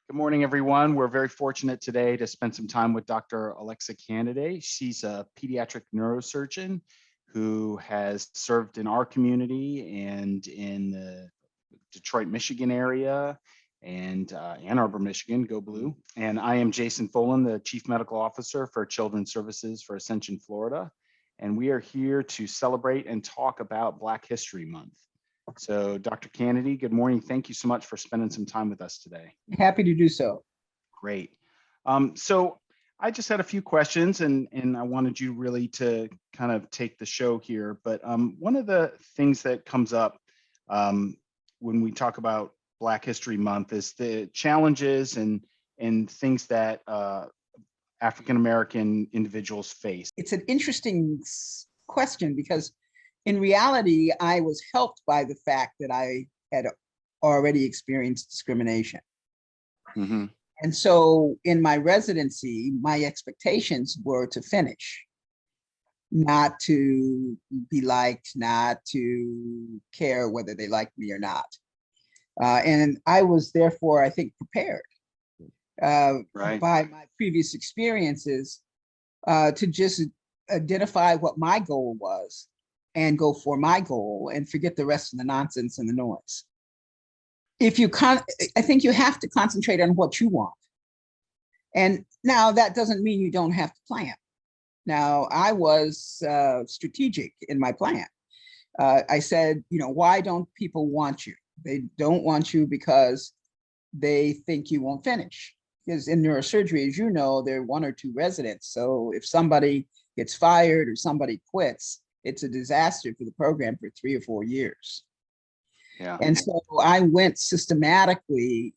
Good morning, everyone. We're very fortunate today to spend some time with Dr. Alexa Canady. She's a pediatric neurosurgeon who has served in our community and in the Detroit, Michigan area and Ann Arbor, Michigan, go blue. And I am Jason Folan, the Chief Medical Officer for Children's Services for Ascension, Florida. And we are here to celebrate and talk about Black History Month. So Dr. Canady, good morning. Thank you so much for spending some time with us today. Happy to do so. Great. So I just had a few questions and I wanted you really to kind of take the show here. But one of the things that comes up when we talk about Black History Month is the challenges and things that African-American individuals face. It's an interesting question because in reality, I was helped by the fact that I had already experienced discrimination. Mm-hmm. And so in my residency, my expectations were to finish, not to be liked, not to care whether they liked me or not. And I was therefore, I think, prepared Right. by my previous experiences to just identify what my goal was and go for my goal and forget the rest of the nonsense and the noise. I think you have to concentrate on what you want. And now that doesn't mean you don't have to plan. Now, I was strategic in my plan. I said, why don't people want you? They don't want you because they think you won't finish. Because in neurosurgery, as you know, there are 1 or 2 residents. So if somebody gets fired or somebody quits, it's a disaster for the program for 3 or 4 years. Yeah. And so I went systematically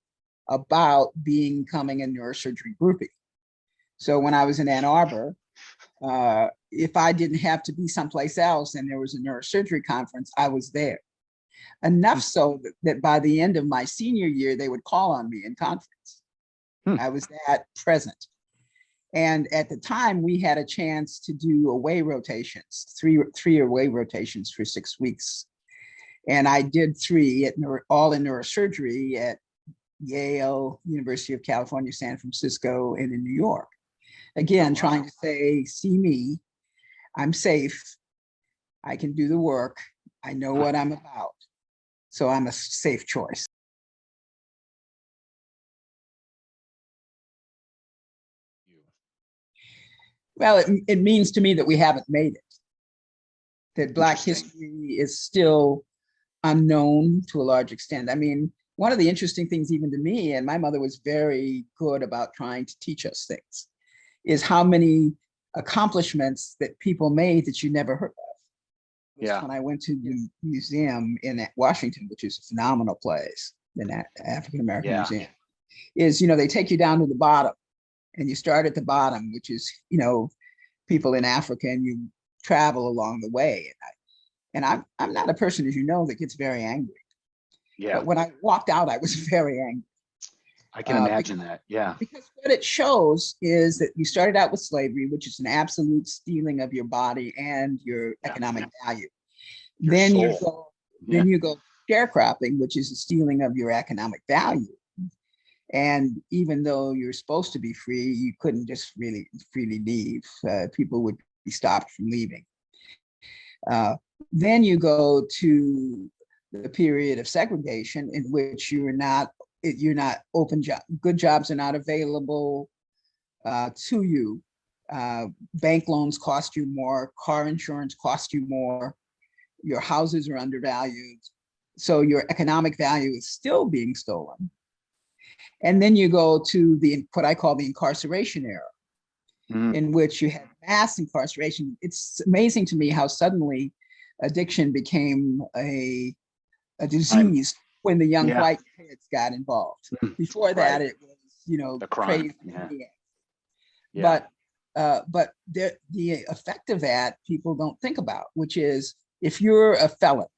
about becoming a neurosurgery groupie. So when I was in Ann Arbor, if I didn't have to be someplace else and there was a neurosurgery conference, I was there. Enough so that by the end of my senior year, they would call on me in conference. I was that present. And at the time, we had a chance to do away rotations, three away rotations for 6 weeks. And I did 3 all in neurosurgery at Yale, University of California, San Francisco, and in New York. Again, trying to say, see me, I'm safe, I can do the work, I know what I'm about. So I'm a safe choice. Well, it means to me that we haven't made it, that Black history is still unknown to a large extent. I mean, one of the interesting things even to me, and my mother was very good about trying to teach us things, is how many accomplishments that people made that you never heard of. Yeah. When I went to the museum in Washington, which is a phenomenal place, the African-American Museum, is, they take you down to the bottom and you start at the bottom, which is, people in Africa, and you travel along the way. And I'm not a person, as you know, that gets very angry. Yeah. But when I walked out, I was very angry. I can imagine that. Yeah. Because what it shows is that you started out with slavery, which is an absolute stealing of your body and your economic value. Then you go sharecropping, which is a stealing of your economic value. And even though you're supposed to be free, you couldn't just really freely leave. People would be stopped from leaving. Then you go to the period of segregation in which you're not open job, good jobs are not available to you. Bank loans cost you more, car insurance costs you more, your houses are undervalued. So your economic value is still being stolen. And then you go to what I call the incarceration era, in which you had mass incarceration. It's amazing to me how suddenly addiction became a disease when the young white kids got involved. Before that, it was, the crime. But the effect of that people don't think about, which is if you're a felon,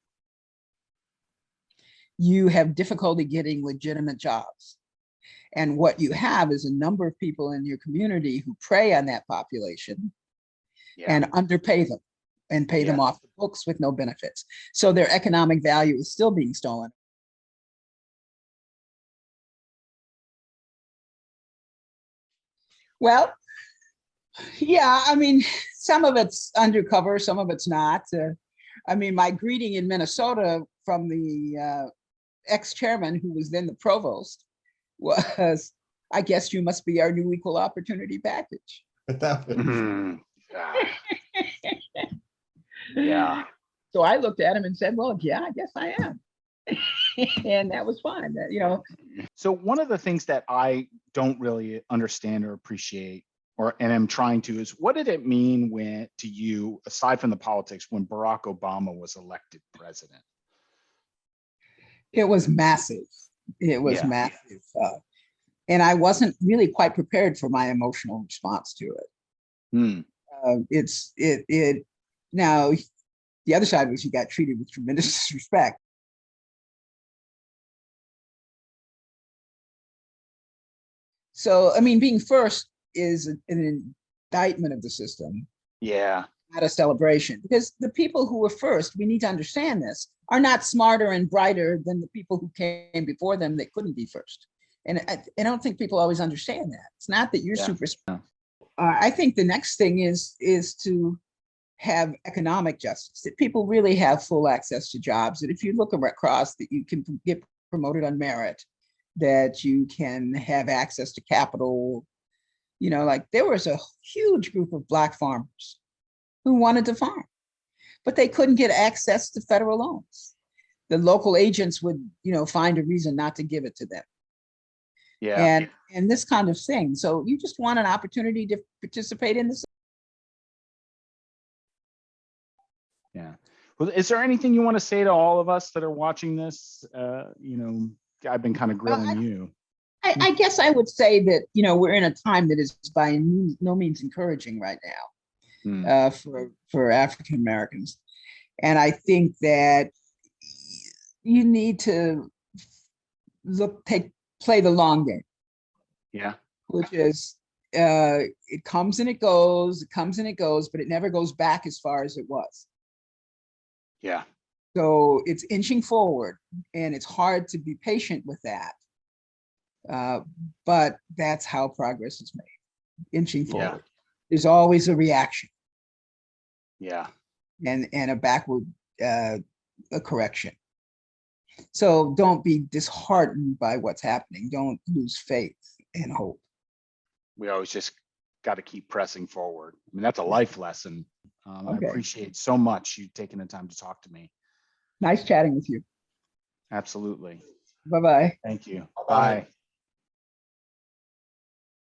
you have difficulty getting legitimate jobs. And what you have is a number of people in your community who prey on that population and underpay them and pay them off the books with no benefits. So their economic value is still being stolen. Well, yeah, I mean, some of it's undercover, some of it's not. I mean, my greeting in Minnesota from the ex-chairman, who was then the provost, was, I guess you must be our new equal opportunity package. Mhm. Yeah. So I looked at him and said, well, yeah, I guess I am. And that was fine. That, you know, So one of the things that I don't really understand or appreciate, and I'm trying to, is what did it mean when to you, aside from the politics, when Barack Obama was elected president? it was massive. It was Yeah. massive. And I wasn't really quite prepared for my emotional response to it. Hmm. It now the other side was you got treated with tremendous disrespect. So, I mean, being first is an indictment of the system, Yeah. not a celebration, because the people who were first, we need to understand this, are not smarter and brighter than the people who came before them that couldn't be first. And I don't think people always understand that. It's not that you're Yeah. super. I think the next thing is to have economic justice, that people really have full access to jobs, that if you look across, that you can get promoted on merit, that you can have access to capital. You know, like there was a huge group of Black farmers who wanted to farm, but they couldn't get access to federal loans. The local agents would, you know, find a reason not to give it to them. Yeah. And this kind of thing. So you just want an opportunity to participate in this. Yeah. Well, is there anything you want to say to all of us that are watching this? You know, I've been kind of grilling you. I guess I would say that, you know, we're in a time that is by no means encouraging right now for African Americans. And I think that you need to play the long game. Yeah. Which is it comes and it goes, but it never goes back as far as it was. Yeah. So it's inching forward, and it's hard to be patient with that. But that's how progress is made, inching forward. Yeah. There's always a reaction. Yeah. And a backward a correction. So don't be disheartened by what's happening. Don't lose faith and hope. We always just got to keep pressing forward. I mean, that's a life lesson. I appreciate so much you taking the time to talk to me. Nice chatting with you. Absolutely. Bye-bye. Thank you. Bye.